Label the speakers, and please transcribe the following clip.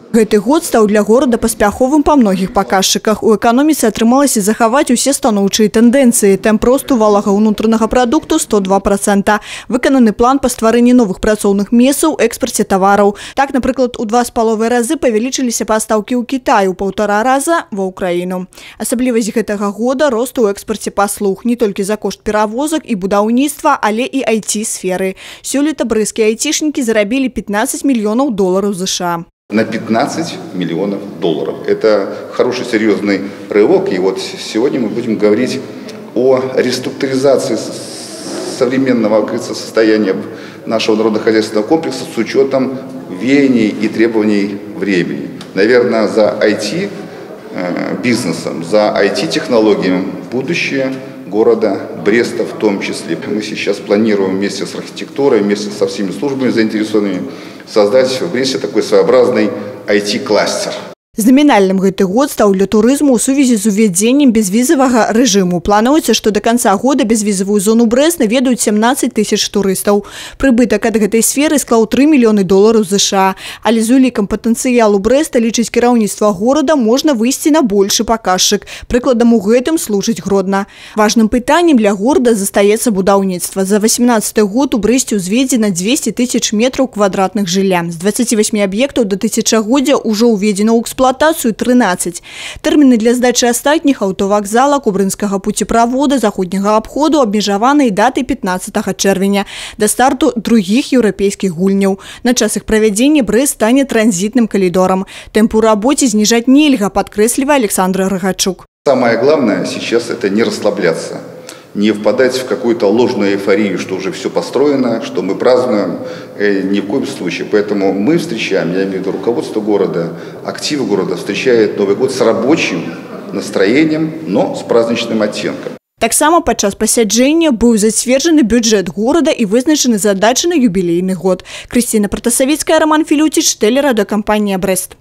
Speaker 1: Гэты год стаў для горада паспяховым па многіх паказчыках. У эканоміцы атрымалася захаваць усе станоўчыя тэндэнцыі. Тэмп росту валовага ўнутранага прадукту 102%. Выкананы план па стварэнні новых працоўных месцаў, экспарце тавараў. Так, напрыклад, у 2,5 разы павялічыліся пастаўкі ў Кітай, у 1,5 раза ва ўкраіну. Асаблівасць гэтага года рост у экспарце паслуг не толькі за кошт перавозак і будаўніцтва, але і IT-сферы. Сёлета брэсцкія айцішнікі зарабілі $15 мільёнаў США.
Speaker 2: На 15 миллионов долларов. Это хороший, серьезный рывок. И вот сегодня мы будем говорить о реструктуризации современного состояния нашего народно-хозяйственного комплекса с учетом веяний и требований времени. Наверное, за IT-бизнесом, за IT-технологиями будущее города Бреста в том числе. Мы сейчас планируем вместе с архитектурой, вместе со всеми службами заинтересованными создать в Бресте такой своеобразный IT-кластер.
Speaker 1: Знаменальным гэты год стаў для турызму ў сувязі з увядзеннем безвізавага рэжыму. Плануецца, што да канца года безвізавую зону Брэст наведаюць 17 тысяч турыстаў. Прыбытак ад гэтай сферы склаў $3 мільёны США. Але з улікам патэнцыялу Брэста, лічыць кіраўніцтва горада, можна выйсці на большы паказчык. Прыкладам у гэтым служыць Гродна. Важным пытаннем для горада застаецца будаўніцтва. За 2018 год у Брэсце ўзведзена 200 тысяч метраў квадратных жылля. З 28 аб'ектаў да тысячагоддзя ўжо ўведзена ў эксплуатацыю 13. Тэрміны для здачы астатніх аўтавакзала, кубрынскага пуцеправода, заходняга абходу абмежаваныя датай 15 чэрвеня да старту другіх еўрапейскіх гульняў. На час іх правядзення Брэст стане транзітным калідорам. Тэмп у рабоце зніжаць нельга, падкрэслівае Александр Рогачук.
Speaker 2: Самое главное сейчас это не расслабляться. Не впадать в какую-то ложную эйфорию, что уже все построено, что мы празднуем, ни в коем случае. Поэтому мы встречаем, я имею в виду руководство города, активы города, встречает Новый год с рабочим настроением, но с праздничным оттенком.
Speaker 1: Таксама падчас пасяджэння быў зацверджаны бюджэт горада і вызначаны задачы на юбілейны год. Крысціна Пратасавіцкая, Роман Філюціч, тэлерадыёкампанія «Брэст».